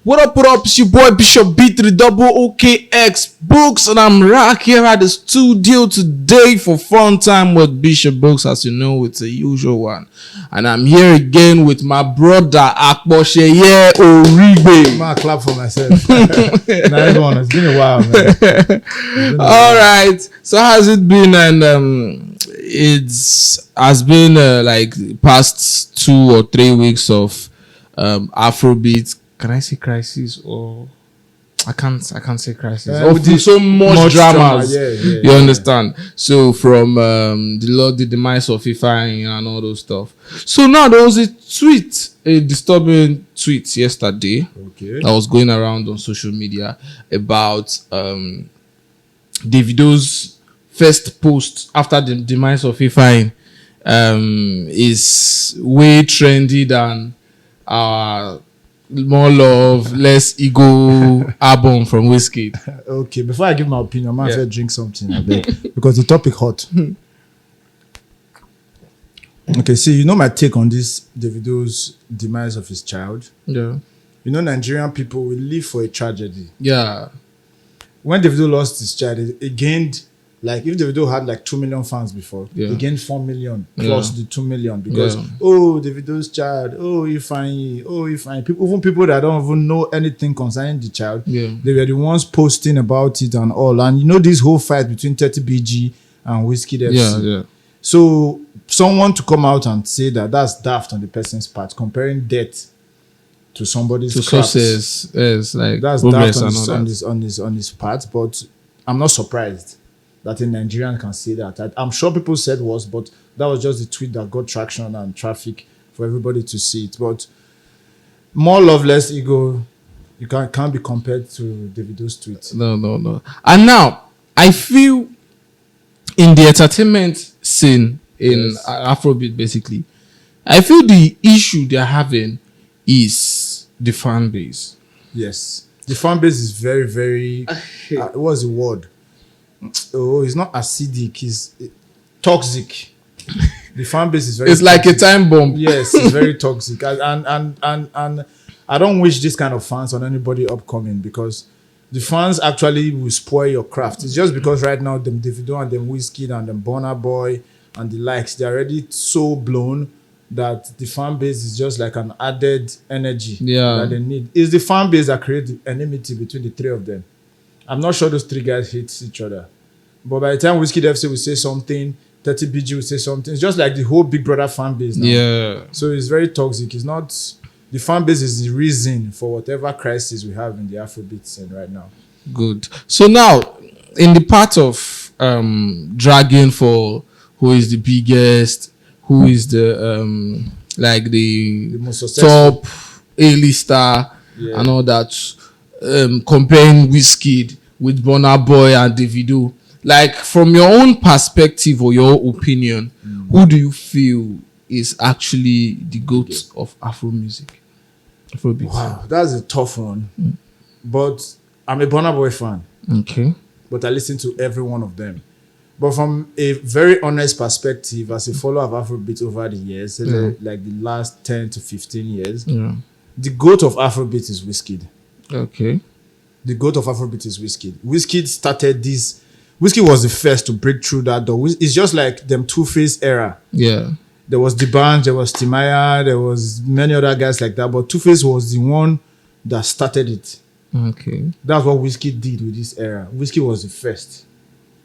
What up? It's your boy Bishop B3 double OKX Books, and I'm right here at the studio today for fun time with Bishop Books. As you know, it's a usual one, and I'm here again with my brother akposeye origbe. I'm gonna clap for myself. Now everyone, it's been a while, man. All right, so how's it been? And it's has been like past 2 or 3 weeks of Afrobeat. Can I say crisis or I can't say crisis. So much dramas. You understand? So from the demise of FIFA and all those stuff. So now there was a disturbing tweet yesterday that was going around on social media about Davido's first post after the demise of FIFA is way trendy than More Love, Less Ego album from Whiskey. Okay, before I give my opinion, I might have to drink something a bit because the topic hot. Okay, see, you know my take on this Davido's demise of his child. Yeah. You know, Nigerian people will live for a tragedy. Yeah. When Davido lost his child, it gained, like, if Davido had like 2 million fans before, he gained 4 million plus the 2 million because, Davido's child, Ifeanyi. People that don't even know anything concerning the child, they were the ones posting about it and all. And you know, this whole fight between 30BG and Whiskey FC. Yeah. So, someone to come out and say that that's daft on the person's part, comparing death to somebody's success, is like that's daft on his part, but I'm not surprised that a Nigerian can say that. I'm sure people said worse, but that was just the tweet that got traction and traffic for everybody to see it. But More Love, Less Ego, you can't be compared to Davido's tweet. No. And now, I feel in the entertainment scene in Afrobeat, basically, I feel the issue they're having is the fan base. Yes. The fan base is very, very... what's the word? Oh, it's not acidic, it's toxic. The fan base is very it's toxic. Like a time bomb. Yes, it's very toxic. And I don't wish this kind of fans on anybody upcoming because the fans actually will spoil your craft. It's just because right now them Davido and them Whiskey and them Burna Boy and the likes, they're already so blown that the fan base is just like an added energy that they need. It's the fan base that creates the enmity between the three of them. I'm not sure those three guys hate each other. But by the time Whiskey FC will say something, 30BG will say something, it's just like the whole Big Brother fan base now. Yeah. So it's very toxic. It's not... The fan base is the reason for whatever crisis we have in the Afrobeat scene right now. Good. So now, in the part of dragging for who is the biggest, who is the the most top A-lister and all that, comparing Whiskey with Burna Boy and Davido, like from your own perspective or your opinion, who do you feel is actually the GOAT of Afro music? Afrobeat. Wow, that's a tough one. But I'm a Burna Boy fan. Okay. But I listen to every one of them. But from a very honest perspective, as a follower of Afrobeat over the years, like the last 10 to 15 years, the GOAT of Afrobeat is Whiskey. Okay. The GOAT of Afrobeat is Whiskey. Whiskey started this. Whiskey was the first to break through that door. It's just like them Two-Face era. Yeah. There was D'banj, there was Timaya, there was many other guys like that. But Two-Face was the one that started it. Okay. That's what Whiskey did with this era. Whiskey was the first.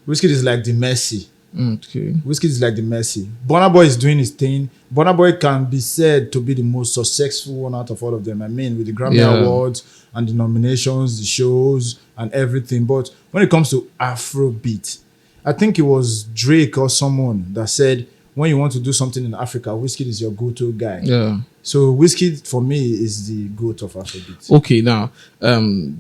Whiskey is like the Messi. Okay. Whiskey is like the Messi. Burna Boy is doing his thing. Burna Boy can be said to be the most successful one out of all of them. I mean, with the Grammy Awards and the nominations, the shows, and everything. But when it comes to Afrobeat, I think it was Drake or someone that said, when you want to do something in Africa, Whiskey is your go-to guy. Yeah. So Whiskey, for me, is the GOAT of Afrobeat. Okay, now,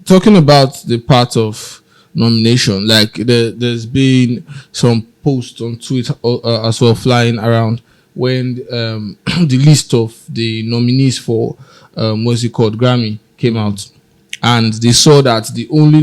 talking about the part of nomination, like there's been some posts on Twitter as well flying around when the list of the nominees for what's it called, Grammy came out, and they saw that the only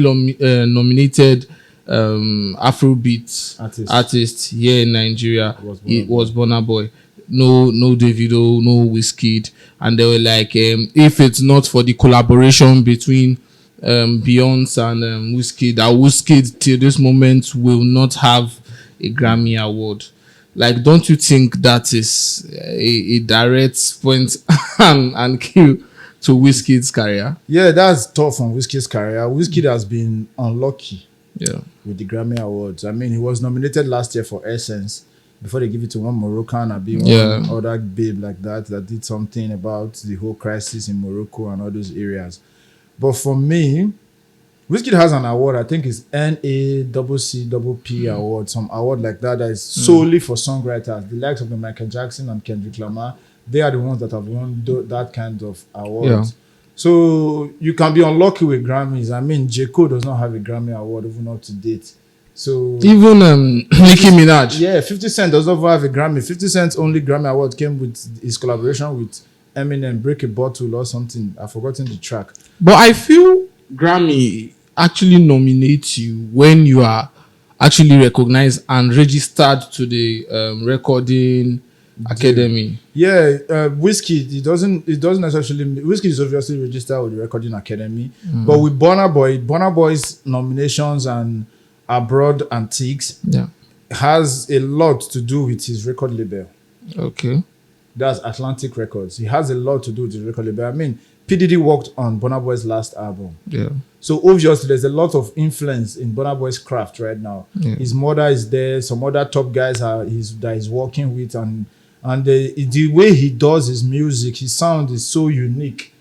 nominated Afrobeat artist here in Nigeria was Burna Boy. no Davido, no Wizkid, and they were like, if it's not for the collaboration between Beyonce and Wizkid, that Wizkid till this moment will not have a Grammy award. Like, don't you think that is a direct point and kill to Wizkid's career? Yeah, that's tough on Wizkid's career. Wizkid has been unlucky Yeah. with the Grammy Awards. I mean, he was nominated last year for Essence before they give it to one Moroccan and one other babe like that did something about the whole crisis in Morocco and all those areas. But for me, Wizkid has an award, I think it's NACCP award, some award like that is solely for songwriters. The likes of the Michael Jackson and Kendrick Lamar, they are the ones that have won that kind of awards. Yeah. So you can be unlucky with Grammys. I mean, J. Cole does not have a Grammy award even up to date. So even Nicki Minaj. Yeah, 50 Cent does not have a Grammy. 50 Cent's only Grammy award came with his collaboration with Eminem, Break a Bottle or something. I've forgotten the track. But I feel Grammy actually nominates you when you are actually recognized and registered to the recording academy. Yeah, Wizkid, it doesn't necessarily. Wizkid is obviously registered with the recording academy, but with Burna Boy's nominations and Abroad Antiques has a lot to do with his record label. Okay. That's Atlantic Records. He has a lot to do with his record label. I mean, P. Diddy worked on Burna Boy's last album. Yeah. So obviously there's a lot of influence in Burna Boy's craft right now. Yeah. His mother is there. Some other top guys that he's working with, and the way he does his music, his sound is so unique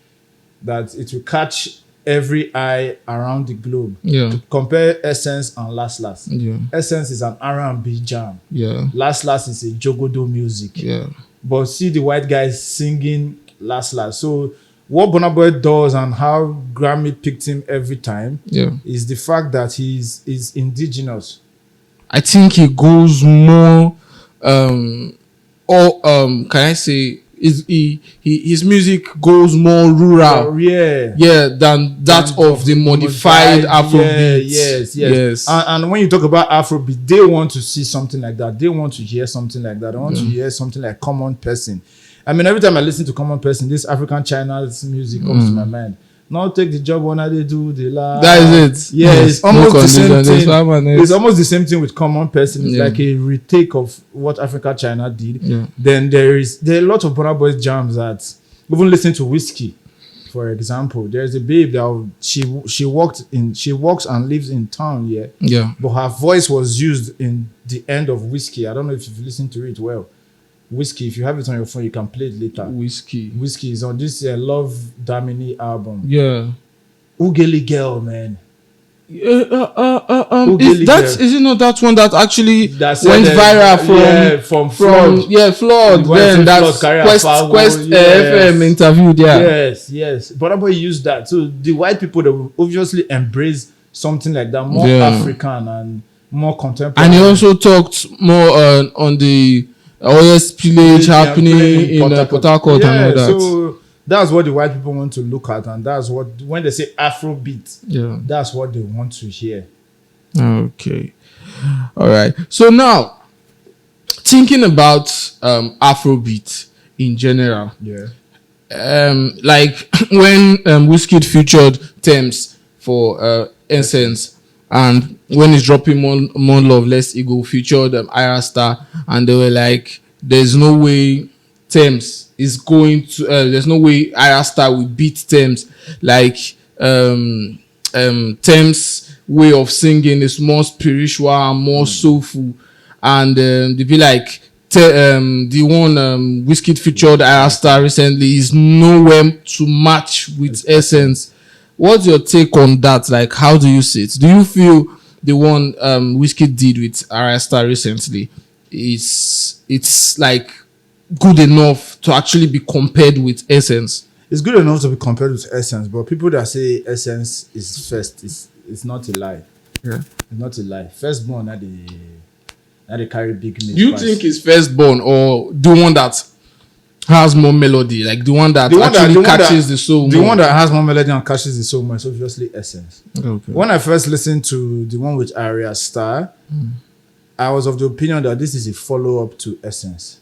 that it will catch every eye around the globe. Yeah. Compare Essence and Last Last. Yeah. Essence is an R&B jam. Yeah. Last Last is a jogodo music. Yeah. But see the white guys singing Last Last. So what Burna Boy does and how Grammy picked him every time is the fact that he's indigenous. I think he goes more can I say his music goes more rural than that of the modified Afrobeat. Yes. And when you talk about Afrobeat, they want to see something like that. They want to hear something like that. They want to hear something like Common Person. I mean, every time I listen to Common Person, this African China's music comes to my mind. Now take the job when they do the la. That is it. Yeah, it's almost the same thing. It's almost the same thing with Common Person. It's like a retake of what Africa China did. Yeah. Then there are a lot of Burna Boy jams that even listen to Whiskey, for example. There's a babe that she works and lives in town here. Yeah. But her voice was used in the end of Whiskey. I don't know if you've listened to it well. Whiskey, if you have it on your phone, you can play it later. Whiskey is on this Love Damini album. Yeah. Ugly Girl, man. Is it not that one that actually went viral from Flood? Flood. Then that's Quest FM interviewed. Yes. But Boy used that. So the white people, they will obviously embrace something like that, more African and more contemporary. And he also talked more on the OS pillage happening in Port Harcourt and all that. So that's what the white people want to look at, and that's what, when they say Afrobeat, that's what they want to hear. Okay. All right. So now, thinking about Afrobeat in general. Like when Wizkid featured Thames for Essence, and when he's dropping more Love Less Ego featured Ira Star, and they were like, there's no way Thames is going to there's no way Ira Star will beat Thames. Like Thames' way of singing is more spiritual and more soulful, and they be like the one Wizkid featured Ira Star recently is nowhere to match with Essence. What's your take on that? Like, how do you see it? Do you feel the one Wizkid did with Ira Star recently it's like good enough to actually be compared with Essence? It's good enough to be compared with Essence, but people that say Essence is first, it's not a lie. Yeah, it's not a lie. Firstborn, that they carry big. Do you think it's Firstborn or the one that has more melody, like the one that catches the soul more? The one that has more melody and catches the soul more is obviously Essence. Okay. When I first listened to the one with Ira Star, I was of the opinion that this is a follow-up to Essence.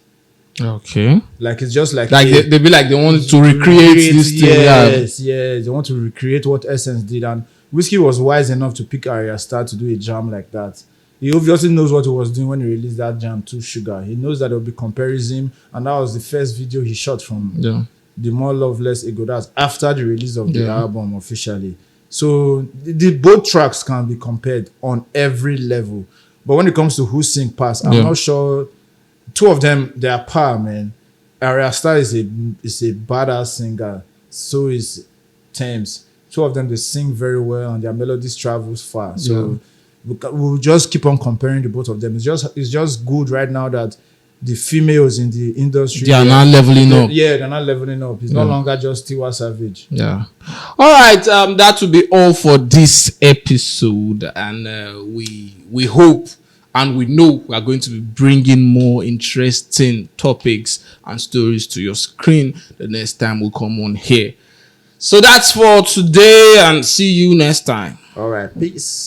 Okay. Like it's just like They be like they want to recreate this thing. Yes, yes, they want to recreate what Essence did, and Whiskey was wise enough to pick Arya Star to do a jam like that. He obviously knows what he was doing when he released that jam to Sugar. He knows that there will be comparison, and that was the first video he shot from Yeah. the More Love Less Ego. That's after the release of the Yeah. album officially. So the both tracks can be compared on every level. But when it comes to who sing pass, I'm Yeah. not sure. Two of them, they are par, man. Arya Star is a badass singer. So is Thames. Two of them, they sing very well and their melodies travels far. So we'll just keep on comparing the both of them. It's just good right now that the females in the industry, They are not leveling up. Yeah, they're not leveling up. It's no longer just Tiwa Savage. Yeah. All right. That will be all for this episode, and we hope and we know we are going to be bringing more interesting topics and stories to your screen the next time we come on here. So that's for today, and see you next time. All right, peace.